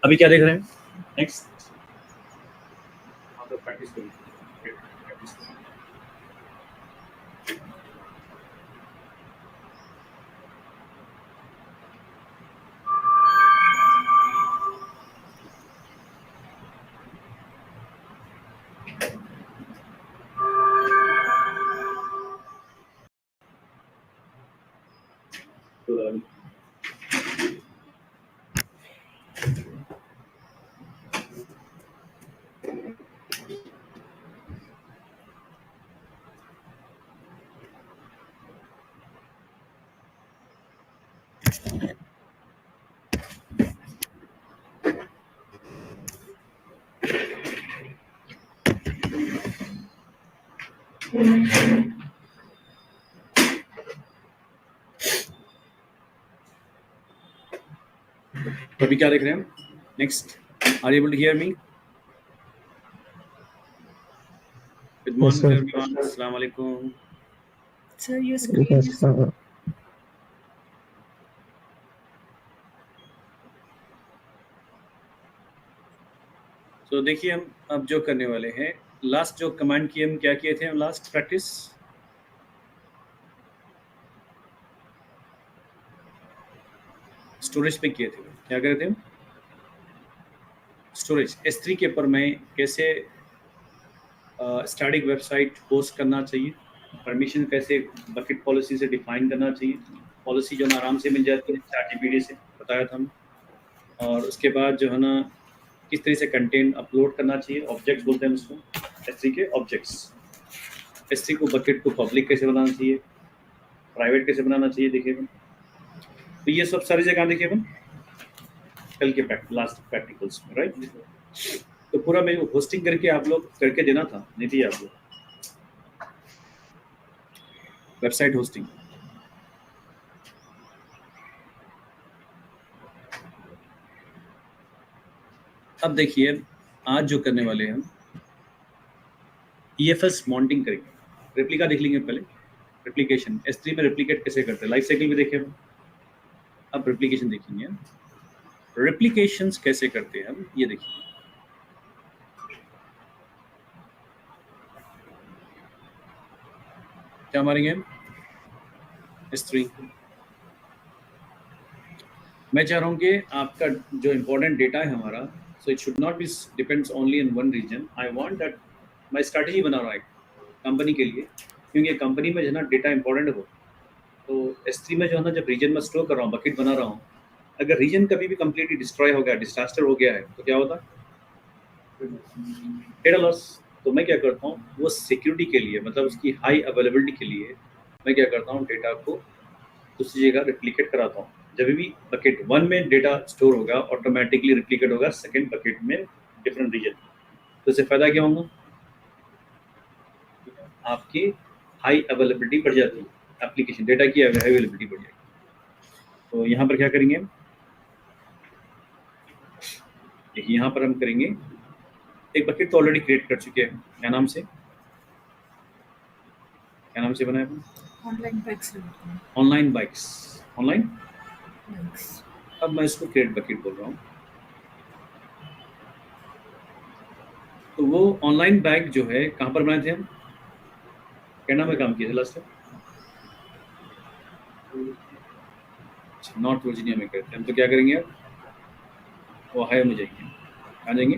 अभी क्या देख रहे हैं? नेक्स्ट तो प्रैक्टिस करिए। तो अभी क्या देख रहे हैं? Next, are able to hear me? Good morning everyone, अस्सलाम वालेकुम। Sir, your screen is तो देखिए हम अब जो करने वाले हैं, लास्ट जो कमांड किए हम क्या किए थे हम लास्ट प्रैक्टिस? स्टोरेज पे किए थे। क्या करे थे हम? स्टोरेज S3 के ऊपर मैं कैसे स्टैटिक वेबसाइट होस्ट करना चाहिए, परमिशन कैसे बकेट पॉलिसी से डिफाइन करना चाहिए, पॉलिसी जो ना आराम से मिल जाती है ChatGPT से, बताया था हमने। और उसके बाद जो है ना किस तरह से कंटेंट अपलोड करना चाहिए, ऑब्जेक्ट्स बोलते हैं उसको, S3 के ऑब्जेक्ट्स। S3 को बकेट को पब्लिक कैसे बनाना चाहिए, प्राइवेट कैसे बनाना चाहिए, देखिए अपन। तो ये सब सारी जगह देखिए अपन कल के लास्ट प्रैक्टिकल्स में, राइट। तो पूरा मैं होस्टिंग करके आप लोग करके देना था, नहीं दिया आप लोग वेबसाइट होस्टिंग। अब देखिए आज जो करने वाले हैं हम EFS मॉन्टिंग करेंगे। रेप्लिका देख लेंगे पहले, रेप्लिकेशन S3 में रेप्लिकेट कैसे करते हैं, लाइफ साइकिल भी देखे हम। अब रेप्लिकेशन देखेंगे, रेप्लिकेशंस कैसे करते हैं हम, ये देखिए। क्या मारेंगे हम? S3। मैं चाह रहा हूँ कि आपका जो इम्पोर्टेंट डेटा है हमारा, so it should not be depends only in one region. I want that मैं स्ट्रैटेजी बना रहा हूँ कंपनी के लिए, क्योंकि कंपनी में जो है ना डेटा इंपॉर्टेंट हो। तो S3 में जो है ना जब रीजन में स्टोर कर रहा हूँ, बकेट बना रहा हूँ, अगर रीजन कभी भी कम्प्लीटली डिस्ट्रॉय हो गया, डिजास्टर हो गया है, तो क्या होता? Data loss. तो मैं क्या करता हूँ, वो सिक्योरिटी के लिए, मतलब उसकी हाई अवेलेबिलिटी के लिए मैं क्या करता हूँ, डेटा को दूसरी जगह रिप्लिकेट कराता हूँ। जब भी बकेट 1 में डेटा स्टोर होगा, ऑटोमेटिकली रिप्लिकेट होगा सेकंड बकेट में डिफरेंट रीजन। तो इससे फायदा क्या होगा? आपकी हाई अवेलेबिलिटी बढ़ जाती है, एप्लीकेशन डेटा की अवेलेबिलिटी बढ़ जाएगी। तो यहाँ पर क्या करेंगे, देखिए यहाँ पर हम करेंगे एक बकेट तो ऑलरेडी क्रिएट कर चुके हैं। क्या नाम से, क्या नाम से बनाया? online bikes. Online bikes, online. Bikes. अब मैं इसको क्रिएट बकेट बोल रहा हूँ। तो वो ऑनलाइन बाइक जो है कहाँ पर बनाए थे हम, कनाडा में काम किए थे लास्ट टाइम, नॉर्थ वर्जीनिया में करते हैं हम। तो क्या करेंगे अब, ओहायो में जाएंगे। कहाँ जाएंगे?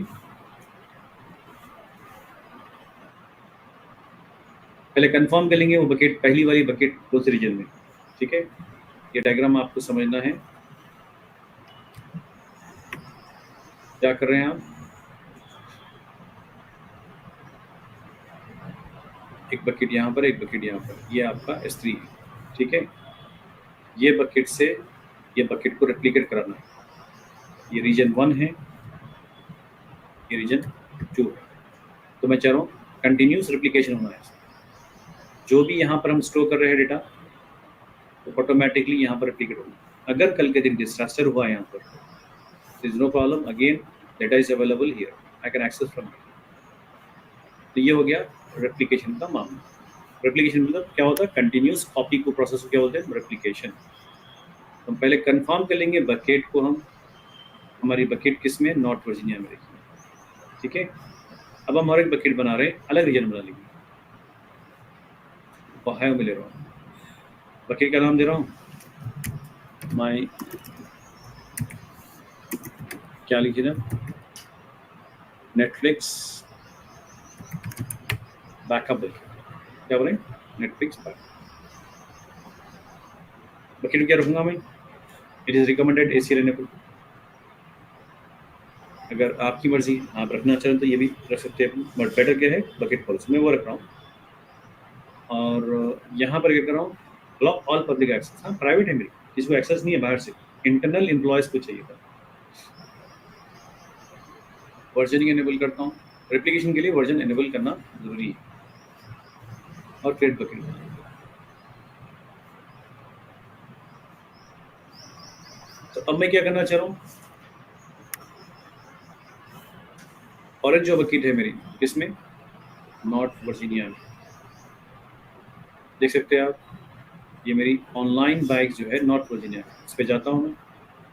पहले कंफर्म कर लेंगे वो बकेट, पहली वाली बकेट कौन से रीजन में, ठीक है। ये डायग्राम आपको समझना है। क्या कर रहे हैं आप, एक बकेट यहाँ पर, एक बकेट यहाँ पर, ये आपका S3 है, ठीक है। ये बकेट से ये बकेट को रेप्लिकेट कराना है। ये रीजन 1 है, ये रीजन 2 है। तो मैं चाह रहा हूँ कंटिन्यूस रेप्लिकेशन होना है। जो भी यहाँ पर हम स्टोर कर रहे हैं डेटा, तो ऑटोमेटिकली यहाँ पर रेप्लिकेट होगा। अगर कल के दिन डिजास्टर हुआ यहाँ पर, there is no problem, again data is available here, I can access from here। तो ये हो गया रेप्लिकेशन का मामला। रेप्लिकेशन मतलब क्या होता है, कंटिन्यूस कॉपी को प्रोसेस को क्या बोलते हैं, रेप्लिकेशन। हम पहले कंफर्म कर लेंगे बकेट को हम हमारी बकेट किस में, नॉर्थ वर्जीनिया में रखी है, ठीक है। अब हम और एक बकेट बना रहे हैं, अलग रीजन बना लेंगे, ओहायो में ले रहा हूँ। बकेट का नाम दे रहा हूँ माई, क्या लिखिए ना, नेटफ्लिक्स बैकअप बकेट, क्या बोले, नेटफ्लिक्स बैकअप। बकेट क्या रखूंगा मैं, इट इज रिकमेंडेड एसी रहने को। अगर आपकी मर्जी आप रखना चाहें तो ये भी रख सकते हैं, बट बेटर क्या है, बकेट पॉलिसी में वो रख रहा हूँ। और यहाँ पर क्या कर रहा हूँ, ब्लॉक ऑल पब्लिक एक्सेस, हाँ प्राइवेट है मेरी, किसी को एक्सेस नहीं है बाहर से, इंटरनल एम्प्लॉयज को चाहिए था। वर्जनिंग एनेबल करता हूँ, रेप्लिकेशन के लिए वर्जन एनेबल करना जरूरी है, और क्रिएट बकेट। तो अब मैं क्या करना चाह रहा हूँ, और एक जो बकेट है मेरी किसमें, नॉर्थ वर्जीनिया में, देख सकते हैं आप, ये मेरी ऑनलाइन बाइक जो है नॉर्थ वर्जीनिया, इस पे जाता हूँ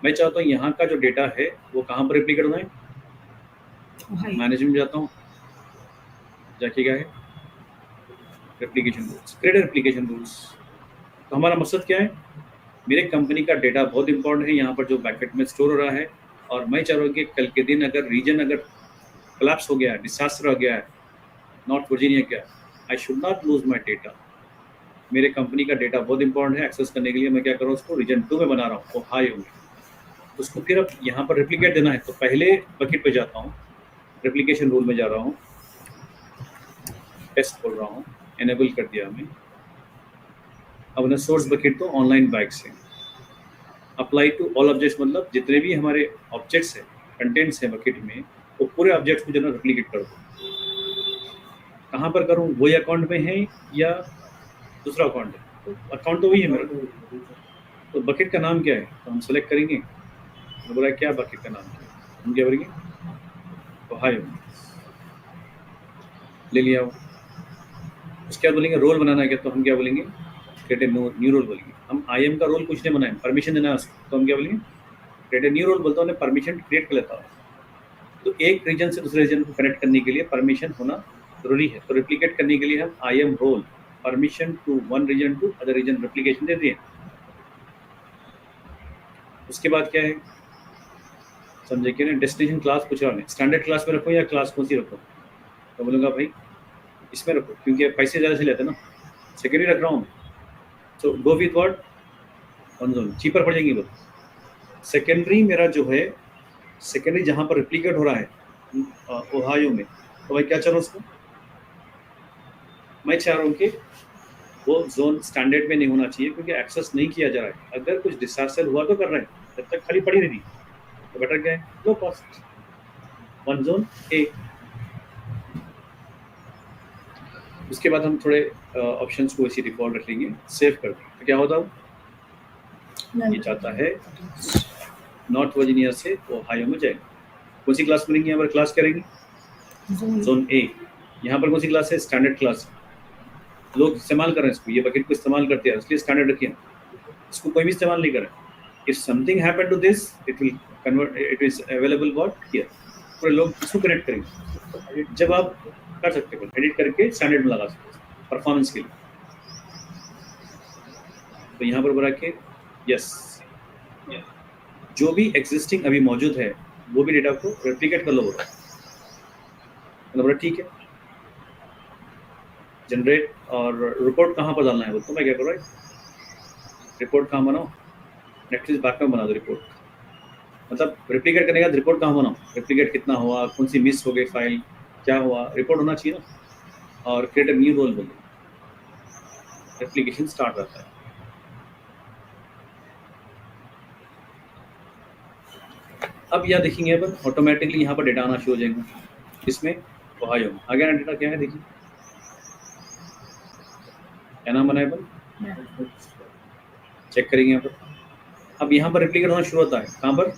मैं चाहता हूँ यहाँ का जो डेटा है वो कहाँ पर रिप्लिकेट होना है, Ohio. मैनेजमेंट जाता हूँ, जाके क्या है, replication rules, create replication rules. तो हमारा मकसद क्या है, मेरे कंपनी का डेटा बहुत इंपॉर्टेंट है यहाँ पर जो बैकेट में स्टोर हो रहा है, और मैं चाह रहा हूँ कि कल के दिन अगर रीजन अगर कोलैप्स हो गया है, डिसास्टर हो गया है नॉर्थ वर्जीनिया का, I should not lose my data. मेरे कंपनी का डेटा बहुत इंपॉर्टेंट है, एक्सेस करने के लिए मैं क्या कर रहा हूँ, उसको रीजन 2 में बना रहा हूँ, ओहायो में। तो उसको फिर अब यहाँ पर रेप्लिकेट देना है, तो पहले बकेट पे जाता हूँ, रेप्लिकेशन रूल में जा रहा हूँ, टेस्ट खोल रहा हूँ, एनेबल कर दिया हमें। अब ना सोर्स बकेट तो ऑनलाइन बाइक्स है, अप्लाई टू ऑल ऑब्जेक्ट्स, मतलब जितने भी हमारे ऑब्जेक्ट्स हैं, कंटेंट्स हैं बकेट में, वो पूरे ऑब्जेक्ट्स को जो है रेप्लिकेट कर दो। कहाँ पर करूँ, वही अकाउंट में है या दूसरा अकाउंट है, तो अकाउंट तो वही है मेरा। तो बकेट का नाम क्या है, तो हम सेलेक्ट करेंगे, तो बोला क्या बकेट का नाम क्या है, हम क्या करेंगे, ओहायो ले लिया वो। उसके बाद बोलेंगे रोल बनाना है क्या, तो हम क्या बोलेंगे, क्रिएट ए न्यू रोल बोलेंगे। हम IAM का रोल कुछ नहीं बनाए, परमिशन देना है उसको, तो हम क्या बोलेंगे, क्रिएट ए न्यू रोल बोलता हूँ, परमिशन क्रिएट कर लेता हूँ। तो एक रीजन से दूसरे रीजन को कनेक्ट करने के लिए परमिशन होना जरूरी है, तो रिप्लिकेट करने के लिए हम IAM role permission to one region to other region replication दे दिए। उसके बाद क्या है, समझे कि ना, डेस्टिनेशन क्लास पूछ रहा है, स्टैंडर्ड क्लास में रखो या क्लास कौन सी रखो, तो बोलूँगा भाई इसमें रखो, क्योंकि पैसे ज़्यादा से लेते हैं ना, सेकेंडरी रख रहा हूँ। तो go with what, one zone, cheaper पड़ जाएंगी वो। सेकेंडरी मेरा जो है, सेकेंडरी जहाँ पर रिप्लिकेट हो रहा है ओहायो में, तो मैं क्या चाह रहा हूँ उसको, मैं चाह रहा हूँ कि वो जोन स्टैंडर्ड में नहीं होना चाहिए, क्योंकि एक्सेस नहीं किया जा रहा है। अगर कुछ डिसास्टर हुआ तो कर रहे हैं, जब तक खाली पड़ी रही तो बेटर क्या है, low cost, one zone A. उसके बाद हम थोड़े ऑप्शंस को इसी डिफॉल्ट रख लेंगे, सेव कर देंगे, तो क्या होता है, ये चाहता है नॉर्थ वर्जीनिया से ओहायो में जाएगा। कौन सी क्लास मिलेंगी, यहाँ पर क्लास करेंगे जोन ए, यहाँ पर कौन सी क्लास है, स्टैंडर्ड क्लास। लोग इस्तेमाल कर रहे हैं इसको, ये बकेट को इस्तेमाल करते हैं, इसलिए स्टैंडर्ड रखिए, इसको कोई भी इस्तेमाल नहीं करें। If something happen to this, it will convert, it is available what here, पूरे लोग इसको कनेक्ट करेंगे। जब आप कर सकते हो, एडिट करके स्टैंडर्ड में लगा सकते हो परफॉर्मेंस के लिए। तो यहाँ पर बोला कि यस, जो भी एग्जिस्टिंग अभी मौजूद है वो भी डेटा को रेप्लिकेट कर लो, बोला ठीक है। जनरेट, और रिपोर्ट कहाँ पर डालना है वो, तो मैं क्या कर रहा हूँ, रिपोर्ट कहाँ बनाओ, नेटफ्लिक्स बैकअप बना दो रिपोर्ट, मतलब रेप्लिकेट करने का रिपोर्ट कहाँ बनाओ, रेप्लिकेट कितना हुआ, कौन सी मिस हो गई फाइल, क्या हुआ, रिपोर्ट होना चाहिए ना। और क्रिएट अ न्यू रोल बोलो, रेप्लिकेशन स्टार्ट रहता है। अब यह देखेंगे, अब ऑटोमेटिकली यहाँ पर डेटा आना शुरू हो जाएगा, इसमें ओहायो में आ गया ना डेटा, क्या है देखिए, क्या नाम बनाए अपन, चेक करेंगे यहाँ पर। अब यहाँ पर रेप्लिकेट होना शुरू होता है, कहाँ पर,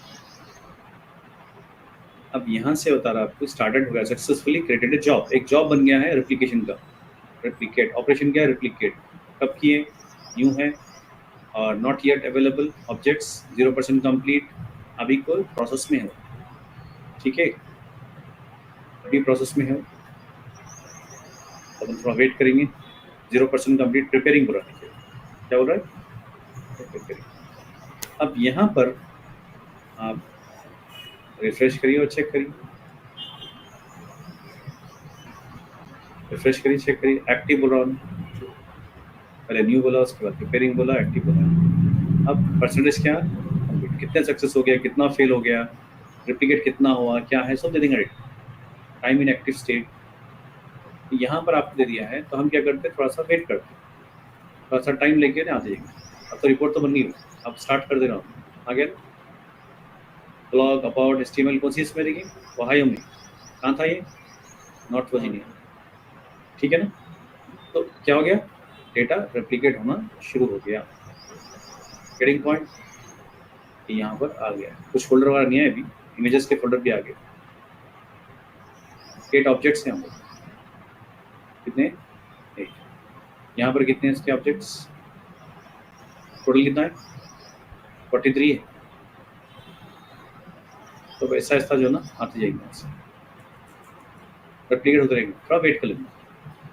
अब यहाँ से बता रहा आपको, स्टार्टेड हो गया, सक्सेसफुली क्रिएटेड ए जॉब, एक जॉब बन गया है रेप्लिकेशन का। रेप्लिकेट ऑपरेशन क्या है, रेप्लिकेट कब किए, न्यू है, और not yet available objects 0% complete, अभी कोई प्रोसेस में है। ठीक है, अभी प्रोसेस में है, अब हम थोड़ा वेट करेंगे। 0% कंप्लीट, प्रिपेयरिंग हो रहा है, क्या हो रहा है, प्रिपेयरिंग। अब यहाँ पर आप रिफ्रेश करिए और चेक करिए, रिफ्रेश करिए, चेक करिए, एक्टिव बोल रहा हूँ, पहले न्यू बोला, उसके बाद प्रिपेयरिंग बोला, एक्टिव बोला। अब परसेंटेज क्या, कितने सक्सेस हो गया, कितना फेल हो गया, रिप्लिकेट कितना हुआ, क्या है, सब दे देंगे। टाइम इन एक्टिव स्टेट यहाँ पर आपको दे दिया है, तो हम क्या करते हैं, थोड़ा सा वेट करते हैं, थोड़ा सा टाइम लेके ना आ जाएगा। अब तो रिपोर्ट तो बन गई, अब स्टार्ट कर दे रहा हूँ। आगे ब्लॉग अबाउट एचटीएमएल कौन सी इसमें देखिए, ओहायो में, कहाँ था ये, नॉर्थ वर्जीनिया, ठीक है ना। तो क्या हो गया, डेटा रेप्लिकेट होना शुरू हो गया। गेटिंग पॉइंट, यहाँ पर आ गया, कुछ फोल्डर वगैरह नहीं है अभी, इमेजेस के फोल्डर भी आ गए। 8 ऑब्जेक्ट्स हैं, हम लोग कितने, 8। यहाँ पर कितने हैं इसके ऑब्जेक्ट्स, टोटल कितना है, 43 है। तो ऐसा ऐसा जो ना आते जाएगी, रेप्लिकेट होते रहेंगे, थोड़ा वेट कर लेंगे।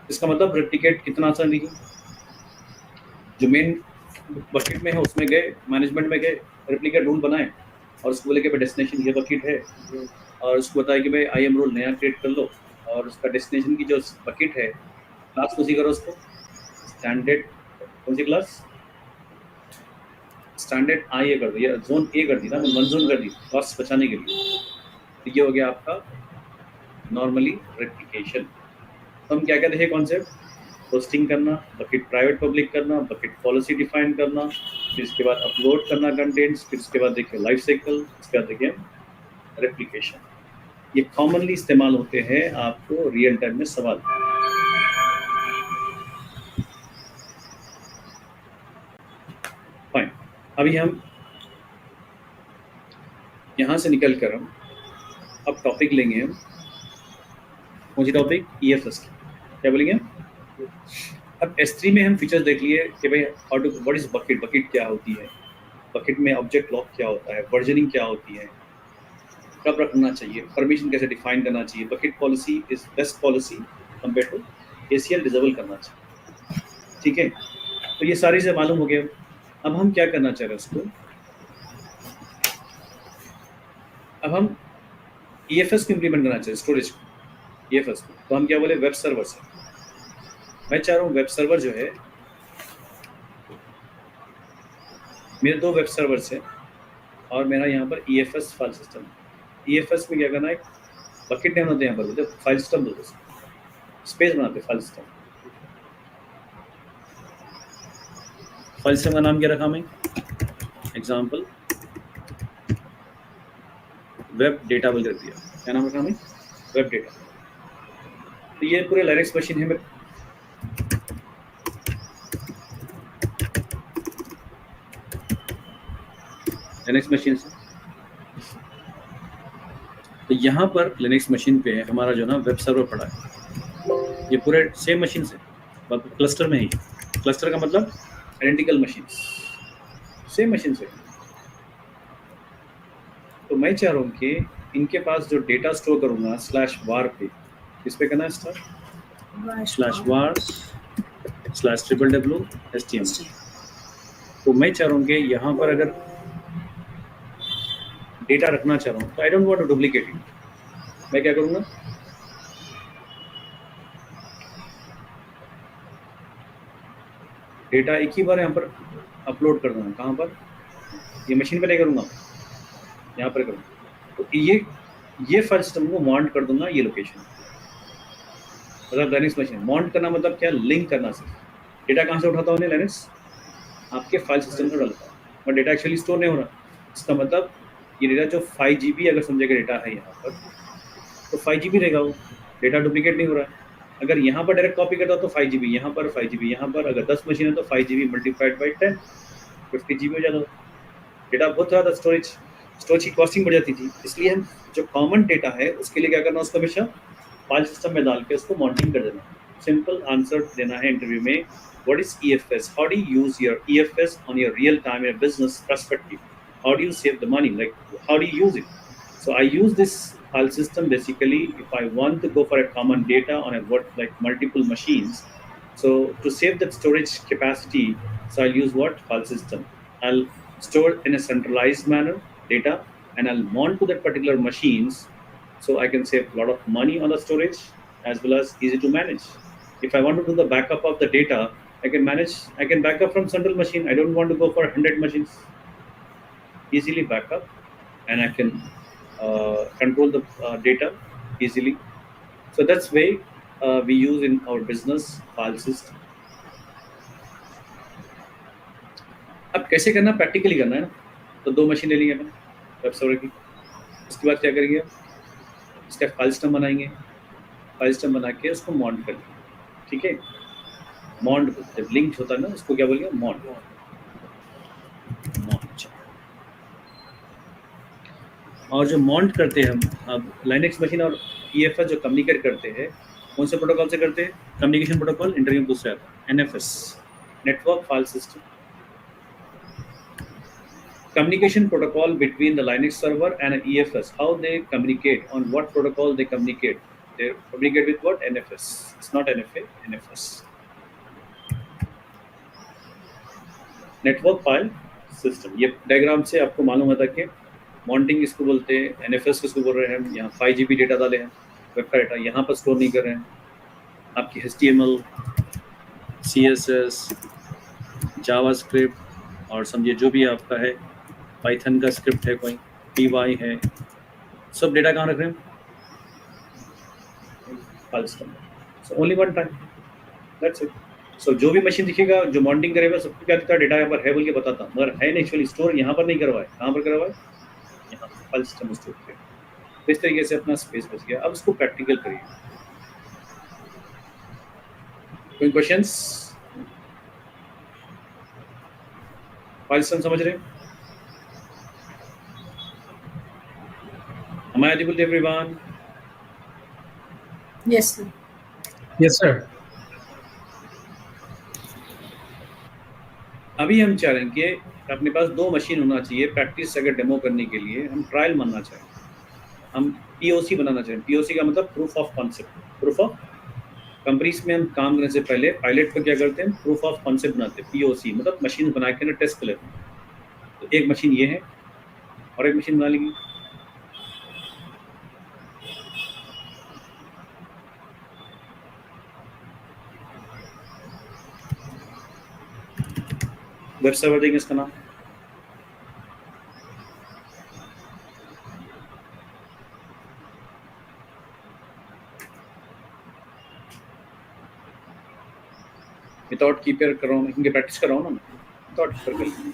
इसका मतलब रेप्लिकेट कितना आसान देखिए, जो मेन बकेट में है उसमें गए, मैनेजमेंट में गए, रेप्लिकेट रूल बनाए और उसको बोले कि भाई डेस्टिनेशन ये बकेट है, और उसको बताया कि भाई IAM रूल नया क्रिएट कर लो, और उसका डेस्टिनेशन की जो बकेट है, क्लास कौन सी करो उसको, स्टैंडर्ड, कौन सी क्लास, स्टैंडर्ड आई कर दी, या जोन ए कर दी ना, वन जोन कर दी कॉस्ट बचाने के लिए। तो ये हो गया आपका नॉर्मली रेप्लिकेशन। तो हम क्या क्या देखे कॉन्सेप्ट, होस्टिंग करना, बकेट प्राइवेट पब्लिक करना, बकेट पॉलिसी डिफाइन करना, फिर इसके बाद अपलोड करना कंटेंट्स, फिर इसके बाद देखिए लाइफ साइकिल, इसके बाद देखिए रेप्लिकेशन। ये कॉमनली इस्तेमाल होते हैं आपको रियल टाइम में सवाल। फाइन, अभी हम यहाँ से निकल कर हम अब टॉपिक लेंगे, हम कौन सी टॉपिक, EFS की, क्या बोलेंगे। अब S3 में हम फीचर्स देख लिए कि भाई how to, what is bucket, bucket क्या होती है, बकेट में ऑब्जेक्ट लॉक क्या होता है, वर्जनिंग क्या होती है, कब रखना चाहिए, परमिशन कैसे डिफाइन करना चाहिए, bucket policy is best policy compare to ACL disable करना चाहिए, ठीक है। तो ये सारी से मालूम हो गया। अब हम क्या करना चाह रहे हैं उसको, अब हम EFS को इम्प्लीमेंट करना चाहिए, स्टोरेज को, EFS को। तो हम क्या बोले, वेब सर्वर से। मैं चाह रहा हूँ वेब सर्वर जो है, मेरे 2 वेब सर्वर्स है और मेरा यहाँ पर EFS फाइल सिस्टम। EFS में क्या करना है, बकेट नेम होते हैं यहाँ पर, फाइल सिस्टम बोलते हैं, स्पेस बनाते हैं फाइल सिस्टम। फाइल सिस्टम का नाम क्या रखा मैं, एग्जाम्पल वेब डेटा बोल दिया, क्या नाम रखा मैं, वेब डेटा। तो ये पूरे लिनक्स मशीन है मेरे, लिनक्स मशीन से। तो यहाँ पर लिनक्स मशीन पे हमारा जो ना वेब सर्वर पड़ा है, ये पूरे सेम मशीन से, क्लस्टर में ही, क्लस्टर का मतलब आइडेंटिकल मशीन, सेम मशीन से। तो मैं चाह रहा हूँ कि इनके पास जो डेटा स्टोर करूँगा /var पे, किस पे करना है स्टार, /var /www HTML। तो मैं चाह रहा हूँ कि यहाँ पर अगर डेटा रखना चाह रहा हूँ तो I don't want to duplicate it, मैं क्या करूँगा, डेटा एक ही बार यहाँ पर अपलोड कर दूँगा, कहाँ पर, ये मशीन पे नहीं करूँगा, यहाँ पर करूँगा। तो ये फाइल सिस्टम को माउंट कर दूंगा ये लोकेशन, मतलब लिनक्स मशीन माउंट करना मतलब क्या, लिंक करना। सिर्फ डेटा कहाँ से उठाता हूँ लिनक्स, आपके फाइल सिस्टम से डालता हूँ, बट डेटा एक्चुअली स्टोर नहीं हो रहा। इसका मतलब ये डेटा जो 5 GB अगर समझेगा डेटा है यहाँ पर, तो 5 GB रहेगा, वो डेटा डुप्लीकेट नहीं हो रहा है। अगर यहाँ पर डायरेक्ट कॉपी करता तो 5 GB, यहाँ पर 5 GB, यहाँ पर अगर 10 मशीन है तो 5 GB मल्टीप्लाइड बाई 10, 50 GB हो जाता। डेटा बहुत ज़्यादा स्टोरेज की कॉस्टिंग बढ़ जाती थी। इसलिए हम जो कॉमन डेटा है उसके लिए क्या करना, उसको हमेशा फाइल सिस्टम में डाल के उसको माउंटिंग कर देना। सिंपल आंसर देना है इंटरव्यू में, what is EFS, how do you use your EFS on your real time in business perspective, how do you save the money, like how do you use it. So I use this file system basically, if I want to go for a common data on a what like multiple machines, so to save that storage capacity, so I'll use what file system. I'll store in a centralized manner data, and I'll mount to that particular machines, so I can save a lot of money on the storage as well as easy to manage. If I want to do the backup of the data, I can back up from central machine. I don't want to go for 100 machines. Easily backup, and I can control the data easily. So that's way we use in our business file system. अब कैसे करना, practically करना है ना, तो 2 machine ले लेंगे अपन web server की। उसके बाद क्या करेंगे, इसका फाइल सिस्टम बनाएंगे, फाइल सिस्टम बना के उसको माउंट कर लेंगे। ठीक है, माउंट जब लिंक होता है ना, उसको क्या बोलेंगे, माउंट। और जो माउंट करते हैं हम, अब लाइनेक्स मशीन और EFS जो कम्युनिकेट करते हैं, कौन से प्रोटोकॉल से करते हैं, communication protocol interview booster, NFS, network file system. Communication protocol between the Linux server and an EFS, how they communicate, on what protocol they communicate. They communicate with what? NFS. It's not NFA, NFS. Network file system. ये diagram से आपको मालूम होता है कि mounting इसको बोलते हैं, NFS किसको बोल रहे हैं हम। यहाँ 5 GB डेटा डाले हैं, वेब का डेटा यहाँ पर स्टोर नहीं कर रहे हैं। आपकी HTML, CSS, जावास्क्रिप्ट और समझिए जो भी आपका है, पाइथन का स्क्रिप्ट है, कोई PY है, सब डेटा कहाँ रख रहे हैं, file system. So only one time, that's it. So जो भी मशीन दिखेगा जो माउंटिंग करेगा, सबको क्या दिखता है, डेटा यहाँ पर है बोल के बताता, मगर है नहीं, एक्चुअली स्टोर यहाँ पर नहीं करवाए। कहाँ पर करवाए, यहाँ फाइल सिस्टम में स्टोर किया। तो इस तरीके से अपना स्पेस बच गया। अब इसको प्रैक्टिकल करिए। कोई क्वेश्चंस? फाइल सिस्टम समझ रहे हैं? Am I audible to everyone? Yes, sir. Yes, sir. अभी हम चाह रहे हैं कि अपने पास 2 मशीन होना चाहिए प्रैक्टिस अगर डेमो करने के लिए, हम ट्रायल मानना चाहें, हम POC बनाना चाहें। POC का मतलब proof of concept. Proof of companies में हम काम करने से पहले पायलट पर क्या करते हैं, प्रूफ ऑफ कॉन्सेप्ट बनाते हैं। POC मतलब मशीन बना के ना टेस्ट कर लेते हैं। तो एक मशीन ये है और एक मशीन बना लेंगे। वेब सर्वर देंगे इसका नाम, विदाउट कीपर कर रहा हूँ, क्योंकि प्रैक्टिस कर रहा हूँ ना मैं, विदाउट कीपर कर लेंगे।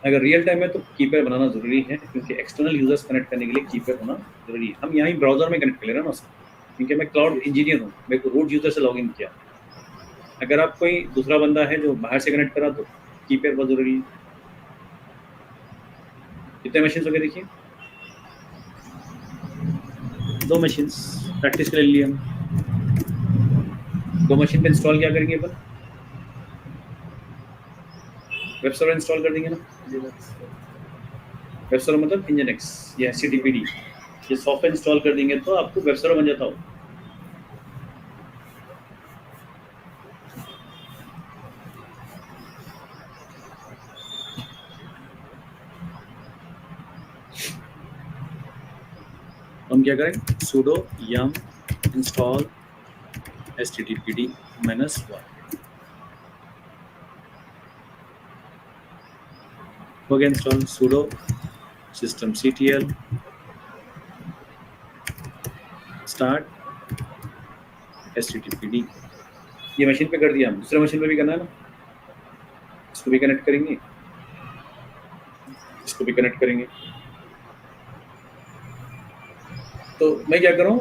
अगर रियल टाइम है तो कीपर बनाना जरूरी है, क्योंकि एक्सटर्नल यूजर्स कनेक्ट करने के लिए कीपर होना जरूरी है। हम यहाँ ही ब्राउजर में कनेक्ट कर ले रहे हैं ना उसको, क्योंकि मैं क्लाउड इंजीनियर हूँ, मेरे को रूट यूजर से लॉगिन किया। अगर आप कोई दूसरा बंदा है जो बाहर से कनेक्ट करा, तो कीपर बहुत जरूरी है। कितने मशीन हो गए देखिए, 2 मशीन प्रैक्टिस कर लिए हम। 2 मशीन पे इंस्टॉल क्या करेंगे अपन, वेब सर्वर इंस्टॉल कर देंगे ना। वेब सर्वर मतलब Nginx या HTTPD, ये सॉफ्टवेयर इंस्टॉल कर देंगे तो आपको वेब सर्वर बन जाता हो। हम क्या करें, sudo yum install httpd-1 हो गया install. sudo systemctl start httpd, ये मशीन पे कर दिया। हम दूसरे मशीन पे भी करना है ना, इसको भी कनेक्ट करेंगे, इसको भी कनेक्ट करेंगे। तो मैं क्या कर रहा हूँ,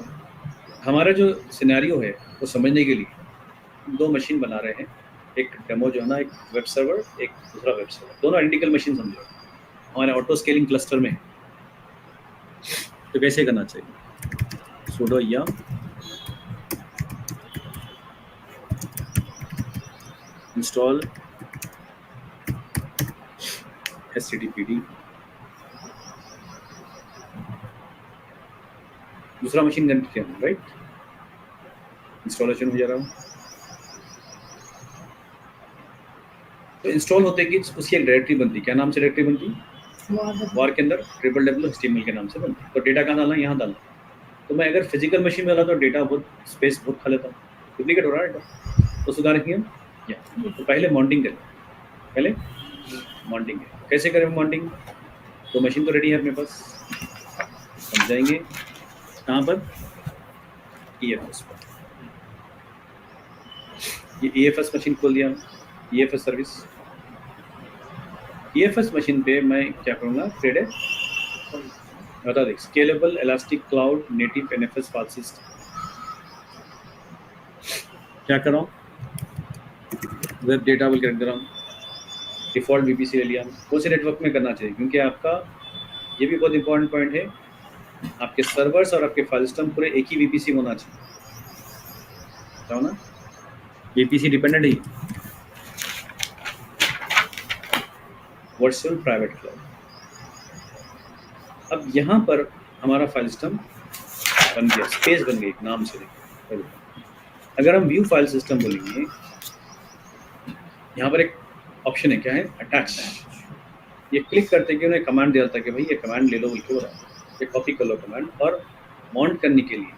हमारा जो सिनेरियो है वो समझने के लिए 2 मशीन बना रहे हैं। एक डेमो जो है ना, एक वेब सर्वर, एक दूसरा वेब सर्वर, दोनों आइडेंटिकल मशीन समझो, हमारे ऑटो स्केलिंग क्लस्टर में। तो कैसे करना चाहिए, sudo yum install httpd दूसरा मशीन कनेक्ट किया हमने, राइट। इंस्टॉलेशन हो जा रहा है। तो इंस्टॉल होते कि उसकी एक डायरेक्टरी बनती, क्या नाम से डायरेक्टरी बनती, वार के अंदर www.html के नाम से बनती। तो डेटा कहाँ डालना, यहाँ डालना। तो मैं अगर फिजिकल मशीन में डाला तो डेटा बहुत स्पेस बहुत खा लेता हूँ, डुप्लीकेट हो रहा है डेटा। तो सुधारेंगे हम या तो पहले मॉन्टिंग करें, पहले मॉन्टिंग है। कैसे करें मॉन्टिंग, तो मशीन तो रेडी है अपने पास, हम जाएंगे कहाँ पर, EFS पर। ये EFS मशीन खोल दिया, EFS सर्विस। EFS मशीन पे मैं क्या करूँगा, क्रिएट है, बता दें, scalable elastic cloud native NFS file system. क्या कर रहा हूँ, वेब डेटा विल कनेक्ट कर रहा हूँ, डिफॉल्ट VPC ले लिया। कौन से नेटवर्क में करना चाहिए, क्योंकि आपका ये भी बहुत इंपॉर्टेंट पॉइंट है, आपके सर्वर्स और आपके फाइल सिस्टम पूरे एक ही VPC होना चाहिए, क्या होना, VPC डिपेंडेंट ही, वर्चुअल प्राइवेट क्लाउड। अब यहाँ पर हमारा फाइल सिस्टम बन गया, स्पेस बन गई नाम से। अगर हम व्यू फाइल सिस्टम बोलेंगे, यहाँ पर एक ऑप्शन है, क्या है, अटैच। ये क्लिक करते कि उन्हें कमांड दिया था कि भाई ये कमांड ले लो बोल के बोला, ये कॉपी कर लो कमांड। और माउंट करने के लिए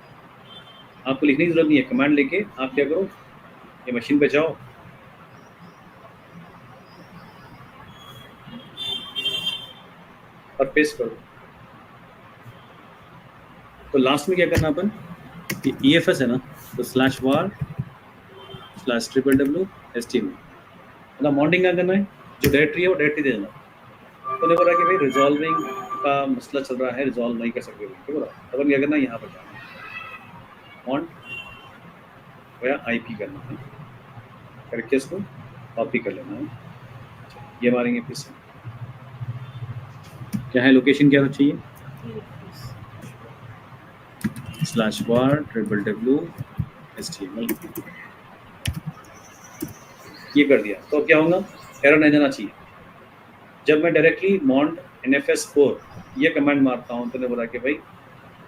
आपको लिखने की जरूरत नहीं है, कमांड लेके आप क्या करो, ये मशीन पे जाओ और पेस्ट करो। तो लास्ट में क्या करना अपन, EFS है ना, तो /var/www.html, मतलब माउंटिंग क्या करना है, जो डायरेक्टरी है वो डायरेक्टरी दे देना। तो नहीं बोला कि भाई रिजॉल्विंग का मसला चल रहा है, रिजॉल्व नहीं कर सकते बोला, तो अपन क्या करना है, यहाँ पर जाना, माउंट या IP करना है, करके इसको कॉपी कर लेना है। ये मारेंगे फिर से, क्या है लोकेशन, क्या चाहिए, /var/www.html, ये कर दिया। तो क्या होगा, एरर नहीं देना चाहिए। जब मैं डायरेक्टली mount NFS4 ये कमांड मारता हूँ तो ने बोला कि भाई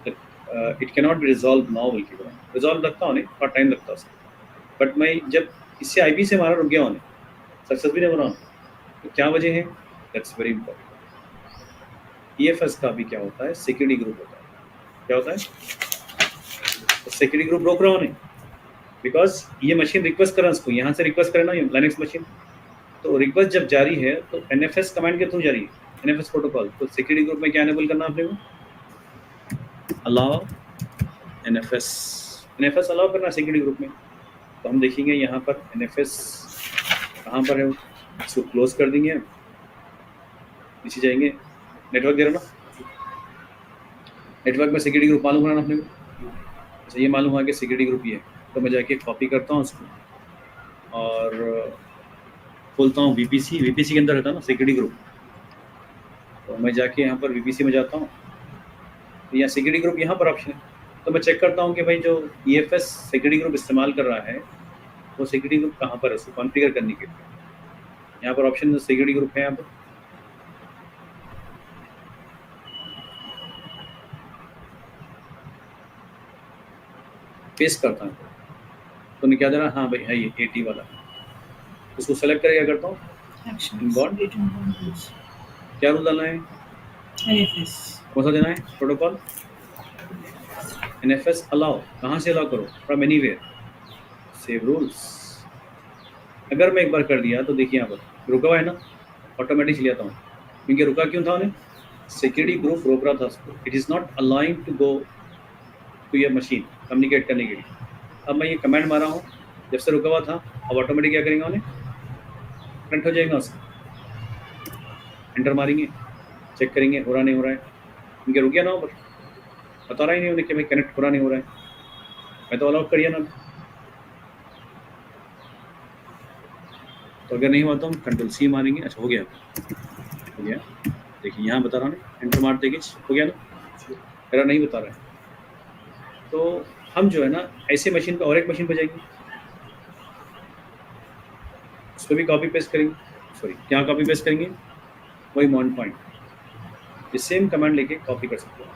it can not be resolve now, बोल के बोला। रिजॉल्व लगता होने थोड़ा टाइम लगता है उसका, बट मैं जब इससे IP से मारा रुक गया होने, सक्सेस भी नहीं बना, तो क्या वजह है, दैट्स वेरी इंपॉर्टेंट। EFS का भी क्या होता है, सिक्योरिटी ग्रुप होता है। क्या होता है, तो सिक्योरिटी ग्रुप रोक रहा होने, बिकॉज ये मशीन रिक्वेस्ट कर रहा है उसको, यहाँ से रिक्वेस्ट करे ना लाइनक्स मशीन, तो रिक्वेस्ट जब जारी है तो NFS कमांड के थ्रू जारी है, NFS प्रोटोकॉल। तो सिक्योरिटी ग्रुप में क्या एनेबल करना आपने को, अलाउ NFS अलाउ करना सिक्योरिटी ग्रुप में। तो हम देखेंगे यहाँ पर NFS कहाँ पर है, इसको क्लोज कर देंगे, नीचे जाएंगे, नेटवर्क दे रहा ना, नेटवर्क में सिक्योरिटी ग्रुप मालूम करना अपने को। अच्छा, ये मालूम हुआ कि सिक्योरिटी ग्रुप ये है, तो मैं जाके कॉपी करता हूँ उसको और खोलता हूँ VPC के अंदर रहता है ना सिक्योरिटी ग्रुप। तो मैं जाके यहाँ पर VPC में जाता हूँ, तो यहाँ सिक्योरिटी ग्रुप यहाँ पर ऑप्शन है। तो मैं चेक करता हूँ कि भाई जो EFS सिक्योरिटी ग्रुप इस्तेमाल कर रहा है वो सिक्योरिटी ग्रुप कहाँ पर है, उसको कॉन्फ़िगर करने के लिए यहाँ पर ऑप्शन सिक्योरिटी ग्रुप है। यहाँ पर पेस्ट करता हूँ, तो मैं क्या दे रहा, हाँ भाई है ये AT वाला, उसको सेलेक्ट करके क्या करता हूँ, क्या रूल डालना है, कौन सा देना है प्रोटोकॉल, NFS अलाउ। कहाँ से अलाउ करो, फ्रॉम एनीवेयर, सेव रूल्स। अगर मैं एक बार कर दिया तो देखिए यहाँ पर रुका हुआ है ना, ऑटोमेटिक चले जाता हूँ, क्योंकि रुका क्यों था उन्हें, सिक्योरिटी ग्रुप रोक रहा था उसको, it is not allowing to go to your machine communicate करने के लिए। अब मैं ये कमांड मारा हूँ, जब से रुका हुआ था, अब ऑटोमेटिक क्या करेंगे, उन्हें कनेक्ट हो जाएगा उसका, एंटर मारेंगे, चेक करेंगे हो रहा नहीं हो रहा है, क्योंकि रुक गया ना, ऊपर बता रहा ही नहीं उन्हें कि भाई कनेक्ट हो रहा नहीं हो रहा है, मैं तो अलाउ करिए ना। तो अगर नहीं हुआ तो हम Ctrl+C मारेंगे, अच्छा हो गया, देखिए यहाँ बता रहा हूँ, एंटर मारते ही हो गया ना, एरर नहीं बता रहा है। तो हम जो है ना ऐसे मशीन पर और एक मशीन पर जाएंगे, उसको भी कॉपी पेस्ट करेंगे, सॉरी क्या कॉपी पेस्ट करेंगे, वही माउंट पॉइंट, ये सेम कमांड लेके कॉपी कर सकते हो।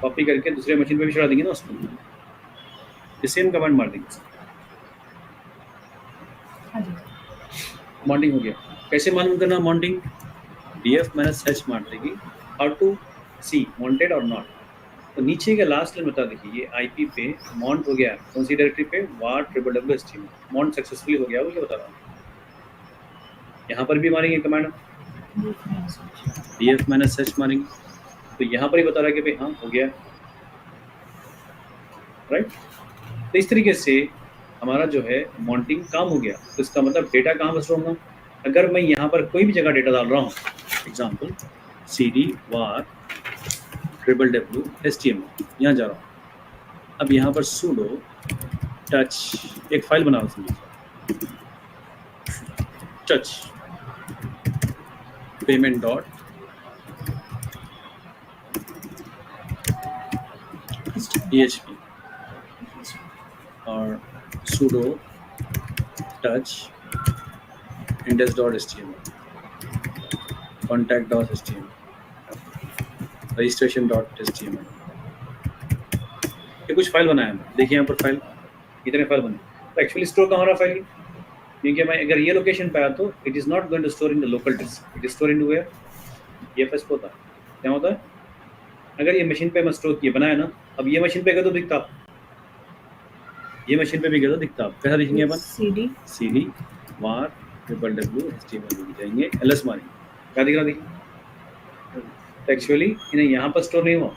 कॉपी करके दूसरे मशीन पे भी चढ़ा देंगे ना उसको, सेम कमांड मार देंगे। हाँ जी मॉन्टिंग हो गया। कैसे मालूम करना मॉन्टिंग? df माइनस h मार देगी, हाउ टू सी मॉन्टेड और नॉट। तो नीचे का लास्ट लाइन बता देखिए, ये आईपी पे मॉन्ट हो गया, कौन सी डायरेक्टरी पे? var www html, मॉन्ट सक्सेसफुली हो गया, वो क्या बता रहा हूँ। यहाँ पर भी मारेंगे कमांड df माइनस h मारेंगे, तो यहाँ पर ही बता रहा है कि भाई हाँ हो गया, राइट। तो इस तरीके से हमारा जो है मॉन्टिंग काम हो गया। तो इसका मतलब डेटा कहाँ पर स्टोर होगा? अगर मैं यहाँ पर कोई भी जगह डेटा डाल रहा हूँ, example cd var www html, यहाँ जा रहा हूँ, अब यहाँ पर sudo touch एक फाइल बना रहा हूँ, touch payment dot php और sudo touch index.html, contact.html, registration.html, ये कुछ फाइल बनाया है। देखिए यहाँ पर फाइल, इतने फाइल बने। तो एक्चुअली स्टोर कहाँ हो रहा फाइल? क्योंकि मैं अगर ये लोकेशन पे आया तो it is not going to store in the local disk, it is store in to where? EFS पे होता है। क्या होता है? अगर ये मशीन पे मैं स्टोर किए बनाया ना, अब ये मशीन पे गए तो दिखता, ये मशीन पे भी गए तो दिखता। कैसा दिखेंगे अपन? cd var www html जाएंगे, ls मारेंगे, क्या दिख रहा? देखिए तो एक्चुअली इन्हें यहाँ पर स्टोर नहीं हुआ,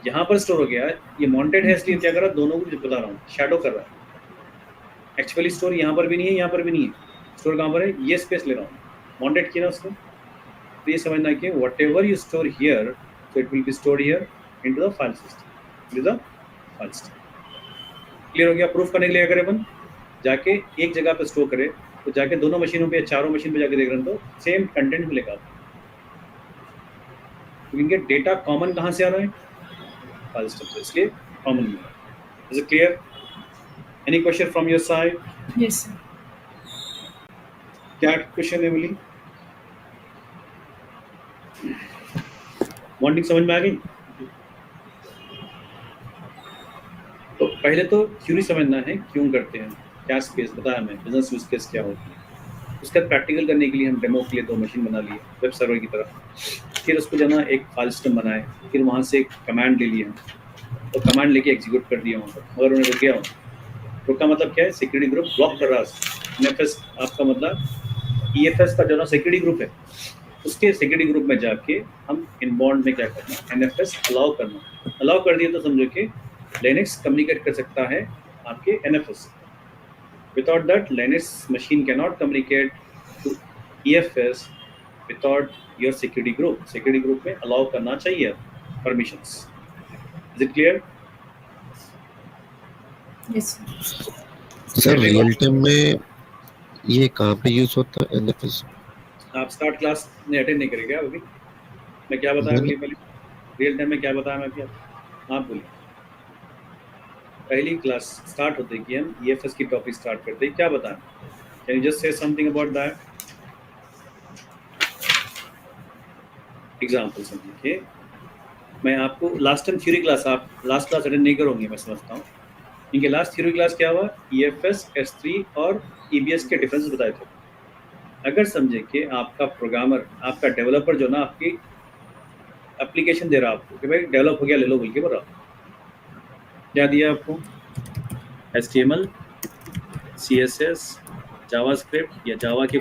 यहाँ पर स्टोर हो गया है। ये मॉन्टेड है इसलिए क्या कर रहा है, दोनों को बता रहा हूँ, शैडो कर रहा है। एक्चुअली स्टोर यहाँ पर भी नहीं है, यहाँ पर भी नहीं है। स्टोर कहाँ पर है? ये स्पेस ले रहा हूँ, मॉन्टेड किया ना उसको। तो ये समझना कि what ever you store here, so it will be stored here into the file system, into the file system। Clear हो गया? प्रूफ करने के लिए अगर अपन जाके एक जगह पे स्टोर करें तो जाके दोनों मशीनों पे, चारों मशीन पे जाके देख रहे हैं तो सेम कंटेंट मिलेगा, क्योंकि डेटा कॉमन कहाँ से आ रहा है? फाइल सिस्टम से, इसलिए कॉमन मिल रहा है। Is it clear? Any question from your side? Yes sir. क्या क्वेश्चन है बोली? मॉर्निंग समझ में आ गई? तो पहले तो थ्योरी समझना है, क्यों करते हैं, क्या स्पेस बताया मैं, बिजनेस यूज केस क्या होती है। उसका प्रैक्टिकल करने के लिए हम डेमो के लिए 2 मशीन बना लिए वेब सर्वर की तरफ, फिर उसको जो ना एक फाइल सिस्टम बनाए, फिर वहाँ से एक कमांड ले लिया, तो कमांड लेके एग्जीक्यूट कर दिया वहाँ पर, मगर उन्हें रुक गया वहाँ। रुक का मतलब क्या है? सिक्योरिटी ग्रुप ब्लॉक कर रहा है। NFS आपका मतलब EFS का जो ना सिक्योरिटी ग्रुप है, उसके सिक्योरिटी ग्रुप में जाके हम इनबाउंड में क्या करना, NFS अलाउ करना। अलाउ कर दिया तो समझो कि लिनक्स कम्युनिकेट कर सकता है आपके NFS। Without that Linux machine can not communicate to EFS without your security group. Security group में अलाउ करना चाहिए permissions. Is it clear? Yes sir real time में ये कहाँ पे यूज होता है NFS? आप स्टार्ट क्लास ने अटेंड नहीं करेगा अभी? मैं क्या बताया बोलिए पहले, रियल टाइम में क्या बताया मैं अभी? आप बोलिए। पहली क्लास स्टार्ट होते कि हम EFS की टॉपिक स्टार्ट करते हैं, क्या बताएं? Can you just say something about that? Example समझिए, मैं आपको लास्ट टाइम थ्योरी क्लास, आप लास्ट क्लास अटेंड नहीं करोगे मैं समझता हूँ। इनके लास्ट थ्योरी क्लास क्या हुआ? EFS, S3 और EBS के डिफरेंस बताए थे। अगर समझे कि आपका प्रोग्रामर, आपका डेवलपर जो ना आपकी एप्लीकेशन दे रहा है आपको कि भाई डेवलप हो गया ले लो बोल के बोल रहा, क्या दिया आपको? HTML, CSS, जावास्क्रिप्ट या जावा के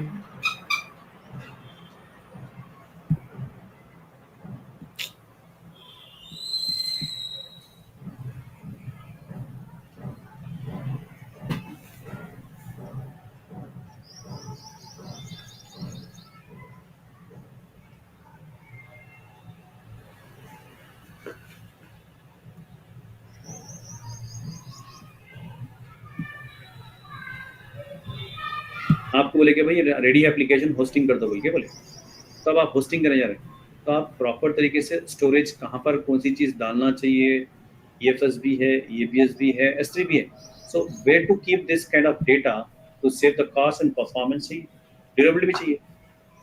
आपको बोले कि भाई रेडी एप्लीकेशन होस्टिंग कर दो बोल के बोले, तब आप होस्टिंग करने जा रहे हैं, तो आप प्रॉपर तरीके से स्टोरेज कहाँ पर कौन सी चीज़ डालना चाहिए, EFS भी है, EBS भी है, S3 भी है, so where to keep this kind of data to save the cost and performance चाहिए, ड्यूरेबिलिटी भी चाहिए।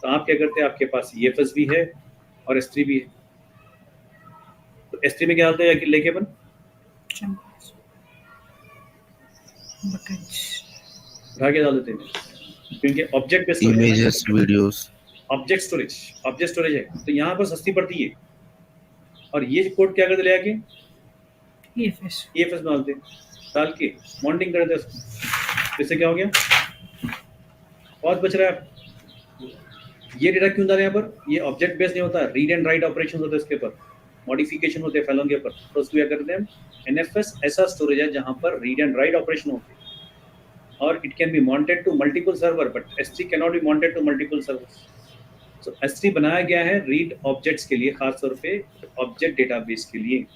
तो आप क्या करते हैं, आपके पास EFS भी है और S3 भी है, तो तो S3 में क्या डालते हैं लेके अपन Chunks. Buckets. उठा के डाल देते हैं, क्योंकि object based images, videos. Object storage है, तो यहाँ पर सस्ती पड़ती है। और ये कोड क्या करते ले आके EFS. EFS में डालते हैं, डाल के मॉनिटरिंग करते हैं उसको। इससे क्या हो गया, कॉस्ट बच रहा है। ये डेटा क्यों डाल रहे हैं यहाँ पर, ये ऑब्जेक्ट बेस्ड नहीं होता, रीड एंड राइट ऑपरेशन होते हैं इसके ऊपर, मॉडिफिकेशन होते हैं फाइलों के ऊपर। तो उसको क्या करते हैं, NFS ऐसा स्टोरेज है जहाँ पर रीड एंड राइट ऑपरेशन होते हैं, और it can be mounted to multiple server, but S3 can not be mounted to multiple servers. So S3 बनाया गया है रीड ऑब्जेक्ट्स के लिए, खास तौर पे ऑब्जेक्ट डेटाबेस के लिए।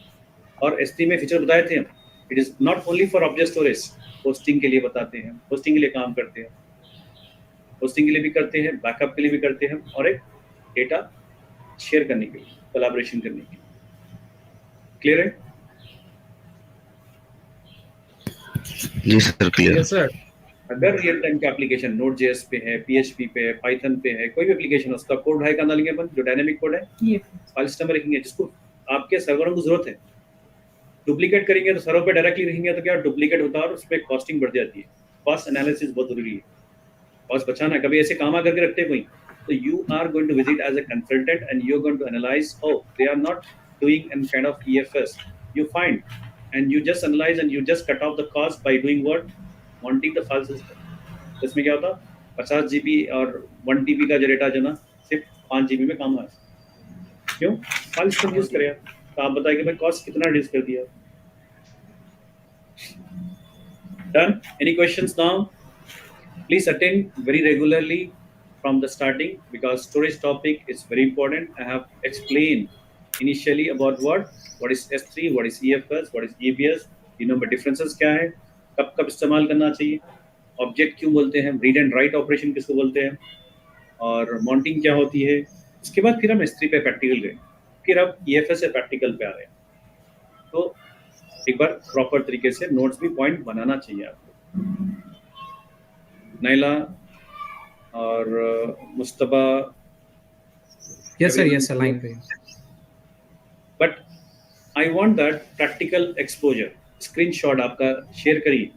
और S3 में फीचर बताए थे हम, it is not only for object storage, hosting के लिए बताते हैं, होस्टिंग के लिए काम करते हैं, होस्टिंग के लिए भी करते हैं, बैकअप के लिए भी करते हैं, और एक डेटा शेयर करने के लिए, कोलैबोरेशन करने के लिए। क्लियर है? जी सर, क्लियर। Yes sir. अगर रियल टाइम का एप्लीकेशन Node.js पे है, PHP पे है, Python पे है, कोई भी एप्लीकेशन, उसका कोड उठाए का डालेंगे अपन, जो डायनेमिक कोड है, EFS. फाइल सिस्टम में रखेंगे, जिसको आपके सर्वरों को जरूरत है। डुप्लीकेट करेंगे तो सर्वर पे डायरेक्टली रखेंगे तो क्या डुप्लीकेट होता है और उसमें कॉस्टिंग बढ़ जाती है। कॉस्ट एनालिसिस बहुत जरूरी है, कॉस्ट बचाना है। कभी ऐसे काम करके रखते हैं कोई, तो you are going to visit as a consultant and you are going to analyse, oh they are not doing an kind of EFS, you find and you just analyze and you just cut off the cost by doing what, mounting the file system। तो इसमें क्या होता, 50 GB और 1 TB का जो data जो ना सिर्फ 5 GB में काम आया। क्यों? फाइल सिस्टम यूज करें। तो आप बताइए कि मैं कॉस्ट कितना रिड्यूस कर दिया। Done? Any questions now? Please attend very regularly from the starting, because storage topic is very important. I have explained initially about what is S3, what is EFS, what is EBS, differences क्या है, कब कब इस्तेमाल करना चाहिए, object क्यों बोलते हैं, रीड एंड राइट ऑपरेशन किसको बोलते हैं, और माउंटिंग क्या होती है। इसके बाद फिर हम S3 पे प्रैक्टिकल गए, फिर अब EFS से प्रैक्टिकल पे आ रहे हैं। तो एक बार प्रॉपर तरीके से नोट्स भी पॉइंट बनाना चाहिए आपको। नाइला और Mustafa, yes sir, yes sir, line पे। But I want that practical exposure. Screenshot आपका शेयर करिए,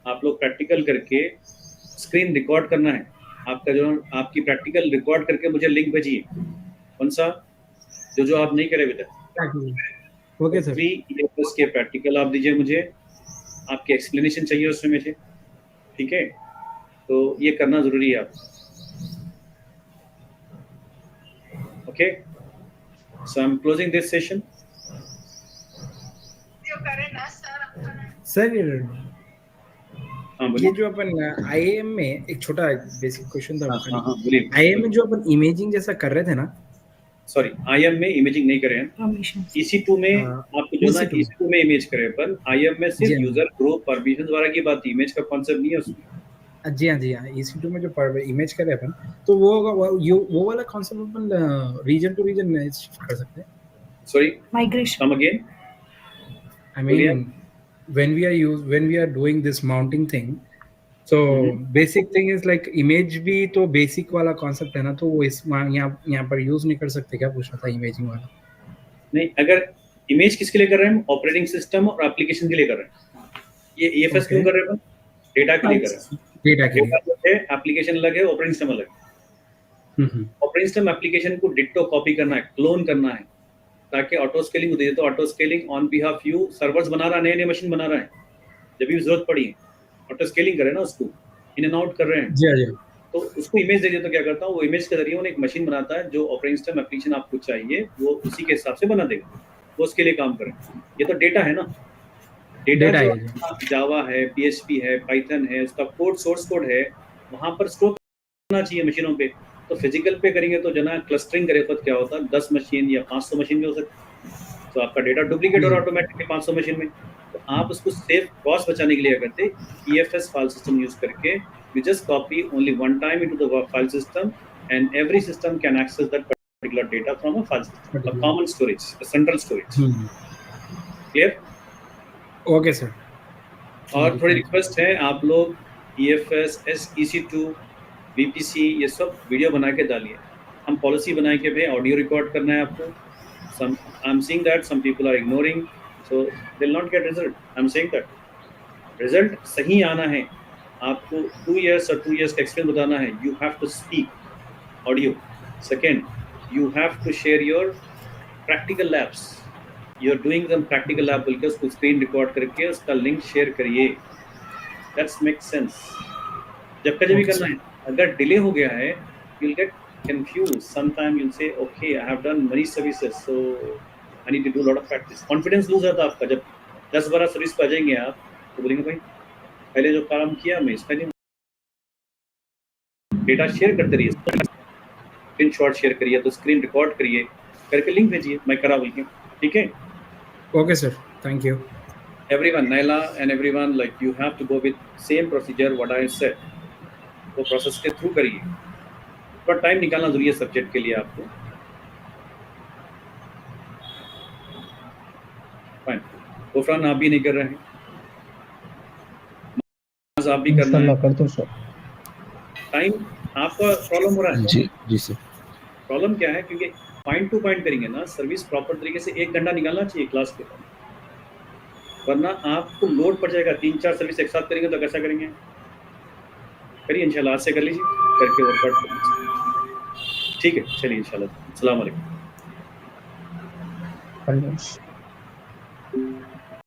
आप लोग प्रैक्टिकल करके स्क्रीन रिकॉर्ड करना है आपका, जो आपकी प्रैक्टिकल रिकॉर्ड करके मुझे लिंक भेजिए। कौन सा, जो आप नहीं करे अभी तक। Okay sir. 3 EFS के प्रैक्टिकल आप दीजिए मुझे, आपकी एक्सप्लेनेशन चाहिए उसमें मुझे, ठीक है? तो ये करना जरूरी है आपको। Okay, so I am closing this session. Sir हाँ ये बोलिए। जो अपन IAM में एक छोटा बेसिक क्वेश्चन था, हाँ बोलिए। IAM में जो अपन इमेजिंग जैसा कर रहे थे ना, सॉरी, IAM में इमेजिंग नहीं करे हैं, Permissions. EC2 में आपको जो ना EC2 EC2 में इमेज करे अपन, IAM में सिर्फ जी हाँ। यूजर ग्रुप परमिशन वगैरह की बात थी, इमेज का कॉन्सेप्ट नहीं है उसमें। जी हाँ, जी हाँ। EC2 में जो इमेज करे अपन, तो वो वाला कॉन्सेप्ट अपन रीजन टू रीजन कर सकते हैं। Sorry, Migration. Come again. I mean, when we are doing this mounting thing, so basic thing is like image भी तो basic वाला concept है ना, तो वो इस यहाँ पर यूज नहीं कर सकते क्या, पूछना था इमेजिंग वाला। नहीं, अगर इमेज किसके लिए कर रहे हैं हम, ऑपरेटिंग सिस्टम और एप्लीकेशन के लिए कर रहे हैं। ये EFS क्यों कर रहे हैं अपन, डेटा के लिए कर रहे हैं। डेटा के लिए एप्लीकेशन अलग है, ऑपरेटिंग सिस्टम अलग है। ऑपरेटिंग सिस्टम एप्लीकेशन को डिट्टो कॉपी करना है, क्लोन करना है, ताकि ऑटो स्केलिंग होती है। तो auto scaling on behalf you, servers बना रहा है, नए मशीन बना रहा है, जब भी जरूरत पड़ी है ऑटो स्केलिंग करे ना, उसको इन एंड आउट कर रहे हैं। जी जी। तो उसको इमेज दे दिया, तो क्या करता हूँ, वो इमेज के जरिए एक मशीन बनाता है, जो ऑपरेटिंग सिस्टम एप्लीकेशन आपको चाहिए वो उसी के हिसाब से बना देगा, वो उसके लिए काम करे। ये तो डेटा है ना, डेटा जावा है, PHP है, पाइथन है, उसका कोड, सोर्स कोड है, वहाँ पर स्टोर करना चाहिए मशीनों पे। तो फिजिकल पे करेंगे तो जना क्लस्टरिंग करे तो क्या होता है, 10 मशीन या 500 मशीन में हो सकता है, तो आपका डेटा डुप्लीकेट हो रहा है ऑटोमेटिकली 500 मशीन में। तो आप उसको सेव कॉस्ट बचाने के लिए करते EFS फाइल सिस्टम यूज करके, you just copy only one time into the file system and every system can access that particular data from a file system, a common storage, a central storage। clear? Okay sir. और थोड़ी request है, आप लोग EFS, EC2, VPC ये सब video बना के डालिए। हम पॉलिसी बनाए कि भाई ऑडियो रिकॉर्ड करना है आपको, I'm seeing that some people are ignoring, so they'll not get result. I'm saying that result सही आना है, आपको 2 years or 2 years का experience बताना है. You have to speak audio. Second, you have to share your practical labs. You're doing some practical lab बोल के उसको screen record करके उसका link share करिए. That makes sense. जब कभी भी करना है, अगर delay हो गया है, you'll get confused. Sometimes you'll say, okay, I have done many services, so I need to do a lot of practice. Confidence lose होता है आपका. जब 10-12 सर्विस पे आ जाएंगे आप, तो बोलेंगे भाई पहले जो काम किया मैं इसका नहीं. डेटा शेयर करते रहिए, स्क्रीनशॉट शेयर करिए, तो स्क्रीन रिकॉर्ड करिए, करके लिंक भेजिए, मैं करा बोल के. ठीक है? Okay, sir. Thank you. Everyone, Naila and everyone, like you have to go with same procedure what I said. वो प्रोसेस के थ्रू करिए. थोड़ा टाइम निकालना जरूरी है सब्जेक्ट के लिए आपको. फाइन. गुफरान आप भी नहीं कर रहे हैं, आप भी करना है. कर दो सर. टाइम आपका प्रॉब्लम हो रहा है. जी सर. प्रॉब्लम क्या है, क्योंकि पॉइंट टू पॉइंट करेंगे ना, सर्विस प्रॉपर तरीके से 1 घंटा निकालना चाहिए क्लास के, वरना आपको लोड पड़ जाएगा. 3-4 सर्विस एक साथ करेंगे तो कैसा करेंगे? करिए इंशाल्लाह, आज से कर लीजिए, करके वर्कआउट कर लीजिए. ठीक है, चलिए इंशाल्लाह. अस्सलाम वालेकुम.